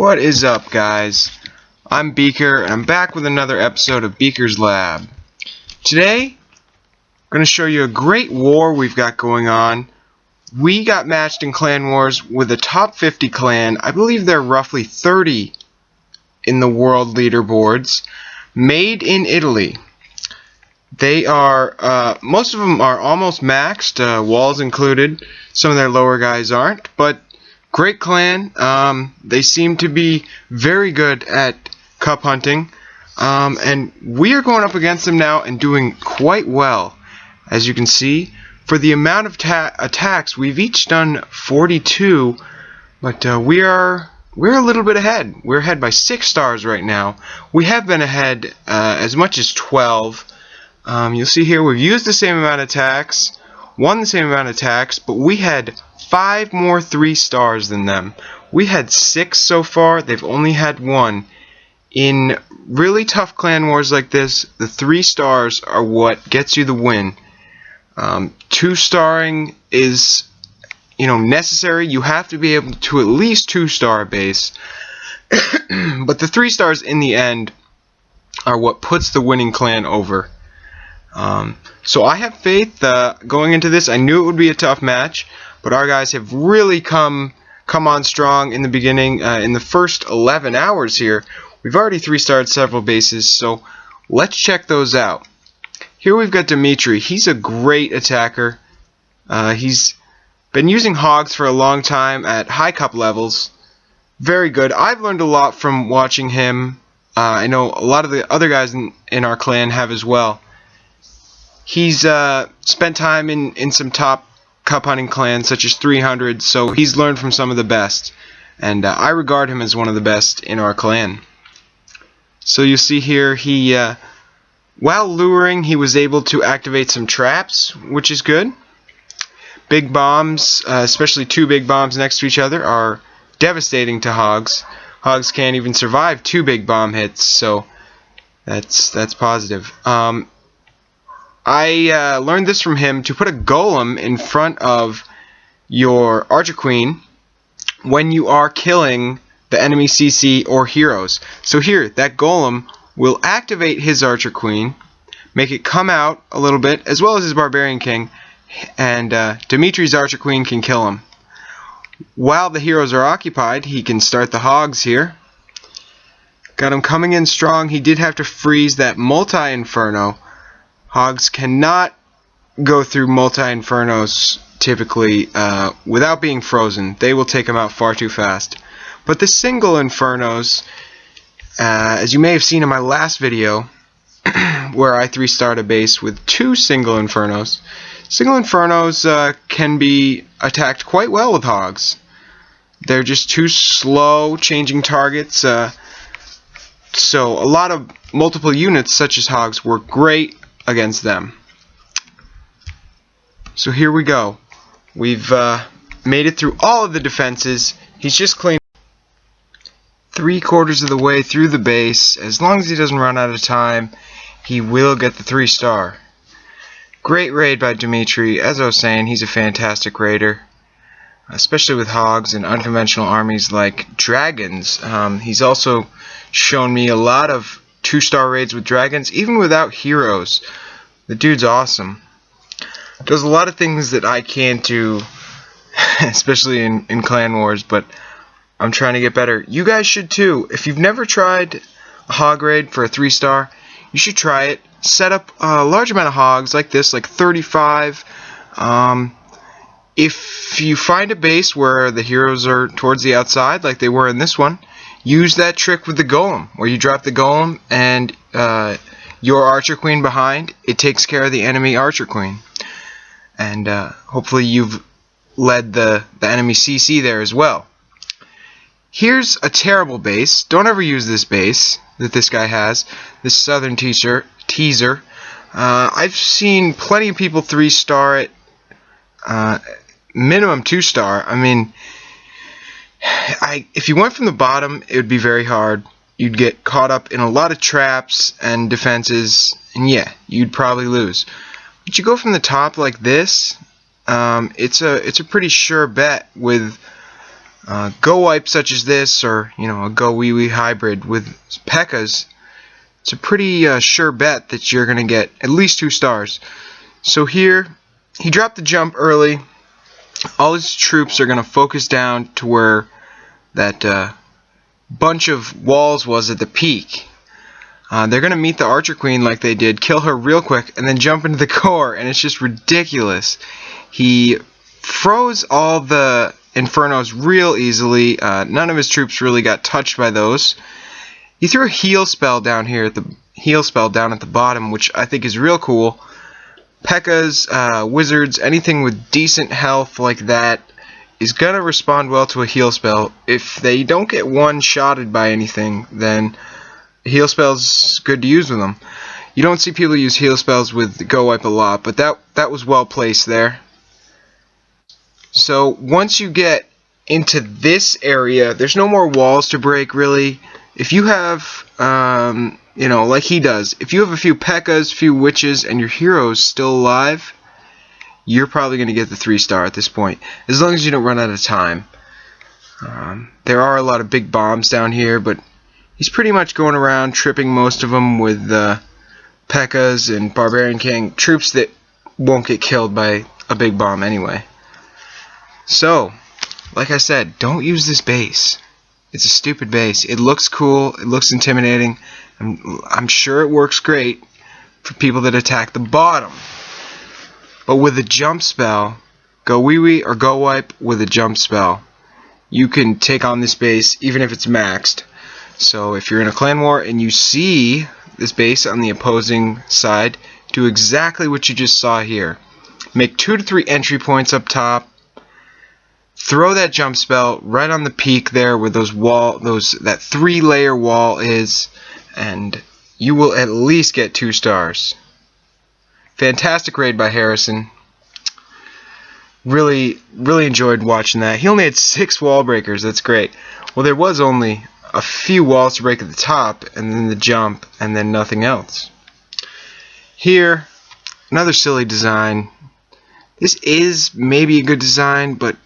What is up, guys? I'm Beaker, and I'm back with another episode of Beaker's Lab. Today, I'm going to show you a great war we've got going on. We got matched in clan wars with a top 50 clan. I believe there are roughly 30 in the world leaderboards, made in Italy. They are, most of them are almost maxed, walls included. Some of their lower guys aren't, but great clan. They seem to be very good at cup hunting, and we are going up against them now and doing quite well. As you can see, for the amount of attacks, we've each done 42, but we're a little bit ahead. We're ahead by 6 stars right now. We have been ahead as much as 12. You'll see here we've used the same amount of attacks, won the same amount of attacks, but we had 5 more 3 stars than them. We had 6 so far. They've only had 1. In really tough clan wars like this, the 3 stars are what gets you the win. 2 starring is, necessary. You have to be able to at least 2-star a base. But the 3 stars in the end are what puts the winning clan over. So I have faith going into this. I knew it would be a tough match, but our guys have really come on strong in the beginning. In the first 11 hours here, we've already 3-starred several bases, so let's check those out. Here we've got Dimitri. He's a great attacker. He's been using hogs for a long time at high cup levels. Very good. I've learned a lot from watching him. I know a lot of the other guys in our clan have as well. He's spent time in some top cup hunting clans such as 300, so he's learned from some of the best, and I regard him as one of the best in our clan. So you see here, he while luring, he was able to activate some traps, which is good. Big bombs, especially 2 big bombs next to each other, are devastating to hogs. Hogs can't even survive 2 big bomb hits, so that's positive. I learned this from him, to put a golem in front of your archer queen when you are killing the enemy CC or heroes. So here, that golem will activate his archer queen, make it come out a little bit, as well as his barbarian king, and Dimitri's archer queen can kill him. While the heroes are occupied, he can start the hogs here. Got him coming in strong. He did have to freeze that multi-inferno. Hogs cannot go through multi-infernos typically without being frozen. They will take them out far too fast. But the single infernos, as you may have seen in my last video, where I 3-starred a base with 2 single infernos, can be attacked quite well with hogs. They're just too slow changing targets, so a lot of multiple units such as hogs work great against them. So here we go. We've made it through all of the defenses. He's just cleaned 3/4 of the way through the base. As long as he doesn't run out of time, he will get the 3-star. Great raid by Dimitri. As I was saying, he's a fantastic raider, especially with hogs and unconventional armies like dragons. He's also shown me a lot of 2-star raids with dragons, even without heroes. The dude's awesome. Does a lot of things that I can't do, especially in clan wars, but I'm trying to get better. You guys should too. If you've never tried a hog raid for a 3-star, you should try it. Set up a large amount of hogs like this, like 35. If you find a base where the heroes are towards the outside, like they were in this one, use that trick with the golem, where you drop the golem and your archer queen behind. It takes care of the enemy archer queen. And hopefully you've led the enemy CC there as well. Here's a terrible base. Don't ever use this base that this guy has, this southern teaser. I've seen plenty of people 3-star it, minimum 2-star. I mean, if you went from the bottom, it would be very hard. You'd get caught up in a lot of traps and defenses, and yeah, you'd probably lose. But you go from the top like this, it's a pretty sure bet with gowipe such as this, or a gowiwi hybrid with P.E.K.K.A.s, it's a pretty sure bet that you're going to get at least 2 stars. So here, he dropped the jump early. All his troops are going to focus down to where that bunch of walls was at the peak. They're going to meet the Archer Queen like they did, kill her real quick, and then jump into the core, and it's just ridiculous. He froze all the Infernos real easily. None of his troops really got touched by those. He threw a heal spell down here at the bottom, which I think is real cool. P.E.K.K.A.s, wizards, anything with decent health like that is gonna respond well to a heal spell. If they don't get one-shotted by anything, then heal spell's good to use with them. You don't see people use heal spells with gowipe a lot, but that was well placed there. So once you get into this area, there's no more walls to break really. If you have, like he does, if you have a few P.E.K.K.A.s, few witches, and your hero's still alive, you're probably going to get the 3-star at this point, as long as you don't run out of time. There are a lot of big bombs down here, but he's pretty much going around tripping most of them with P.E.K.K.A.s and Barbarian King, troops that won't get killed by a big bomb anyway. So, like I said, don't use this base. It's a stupid base. It looks cool, it looks intimidating. I'm sure it works great for people that attack the bottom. But with a jump spell, gowiwi or gowipe with a jump spell, you can take on this base even if it's maxed. So if you're in a clan war and you see this base on the opposing side, do exactly what you just saw here. Make 2 to 3 entry points up top. Throw that jump spell right on the peak there where that 3-layer wall is, and you will at least get 2 stars. Fantastic raid by Harrison. Really enjoyed watching that. He only had 6 wall breakers. That's great. Well, there was only a few walls to break at the top, and then the jump, and then nothing else. Here, another silly design. This is maybe a good design, but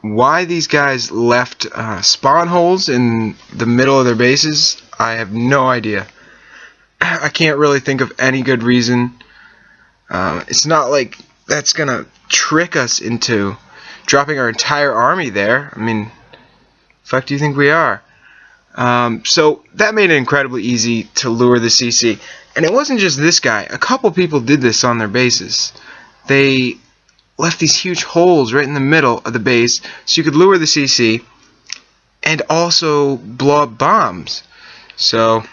why these guys left spawn holes in the middle of their bases, I have no idea. I can't really think of any good reason. It's not like that's gonna trick us into dropping our entire army there. I mean, fuck do you think we are? So that made it incredibly easy to lure the CC. And it wasn't just this guy. A couple people did this on their bases. They left these huge holes right in the middle of the base so you could lure the CC and also blow up bombs. So,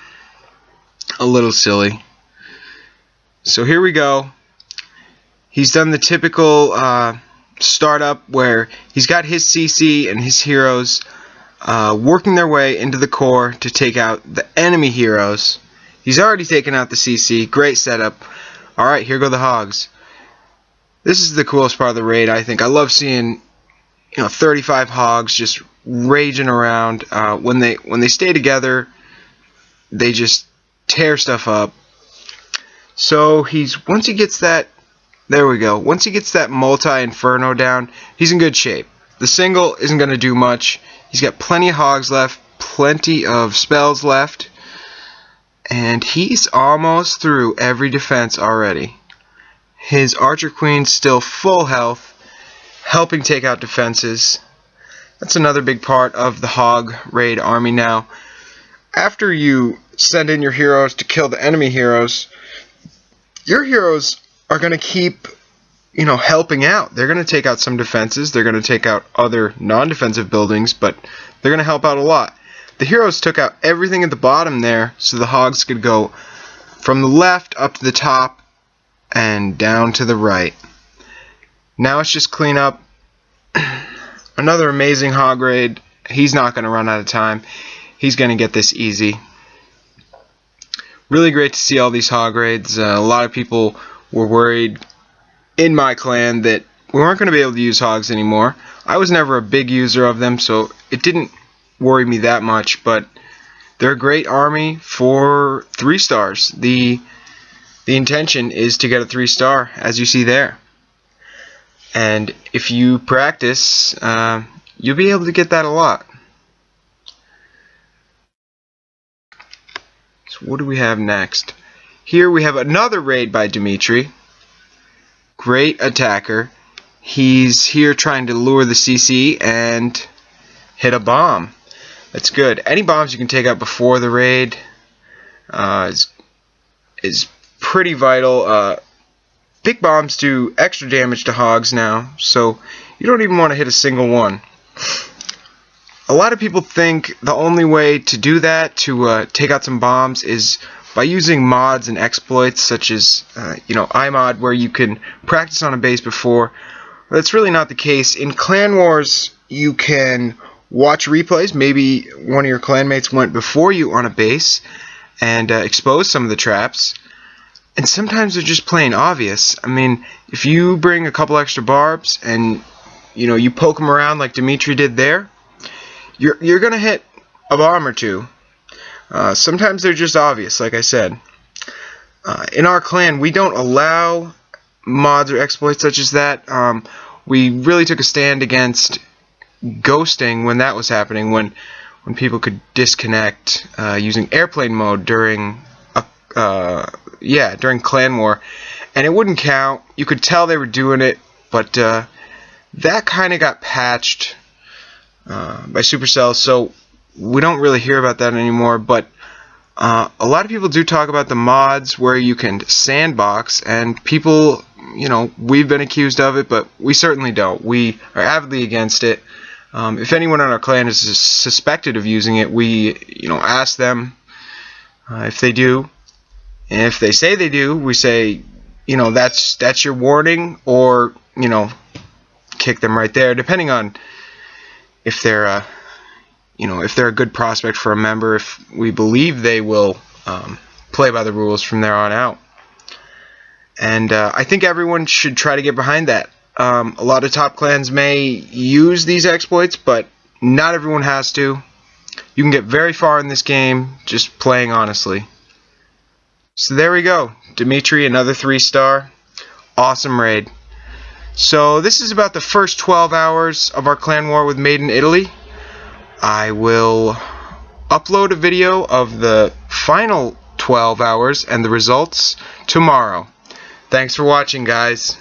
a little silly. So here we go. He's done the typical startup where he's got his CC and his heroes working their way into the core to take out the enemy heroes. He's already taken out the CC. Great setup. Alright, here go the hogs. This is the coolest part of the raid, I think. I love seeing 35 hogs just raging around. When they stay together, they just tear stuff up. So once he gets that, there we go. Once he gets that multi-inferno down, he's in good shape. The single isn't going to do much. He's got plenty of hogs left, plenty of spells left, and he's almost through every defense already. His Archer Queen's still full health, helping take out defenses. That's another big part of the hog raid army now. After you send in your heroes to kill the enemy heroes, your heroes are going to keep, helping out. They're going to take out some defenses. They're going to take out other non-defensive buildings, but they're going to help out a lot. The heroes took out everything at the bottom there, so the hogs could go from the left up to the top and down to the right. Now it's just clean up. Another amazing hog raid. He's not going to run out of time. He's going to get this easy. Really great to see all these hog raids. A lot of people were worried in my clan that we weren't going to be able to use hogs anymore. I was never a big user of them, so it didn't worry me that much, but they're a great army for 3 stars. The intention is to get a 3-star, as you see there. And if you practice, you'll be able to get that a lot. So what do we have next? Here we have another raid by Dimitri. Great attacker. He's here trying to lure the CC and hit a bomb. That's good. Any bombs you can take out before the raid is pretty vital. Big bombs do extra damage to hogs now, so you don't even want to hit a single one. A lot of people think the only way to do that, to take out some bombs, is by using mods and exploits such as iMod, where you can practice on a base before. That's really not the case. In Clan Wars, you can watch replays. Maybe one of your clanmates went before you on a base and exposed some of the traps. And sometimes they're just plain obvious. I mean, if you bring a couple extra barbs and you poke them around like Dimitri did there, you're gonna hit a bomb or two. Sometimes they're just obvious, like I said. In our clan, we don't allow mods or exploits such as that. We really took a stand against ghosting when that was happening, when people could disconnect using airplane mode during Clan War, and it wouldn't count. You could tell they were doing it, but that kind of got patched by Supercell, so we don't really hear about that anymore. But a lot of people do talk about the mods where you can sandbox, and people, we've been accused of it, but we certainly don't. We are avidly against it. If anyone in our clan is suspected of using it, we ask them if they do. And if they say they do, we say, that's your warning, or kick them right there, depending on if they're if they're a good prospect for a member, if we believe they will play by the rules from there on out. And I think everyone should try to get behind that. A lot of top clans may use these exploits, but not everyone has to. You can get very far in this game just playing honestly. So there we go. Dimitri, another 3-star. Awesome raid. So this is about the first 12 hours of our clan war with Made in Italy. I will upload a video of the final 12 hours and the results tomorrow. Thanks for watching, guys.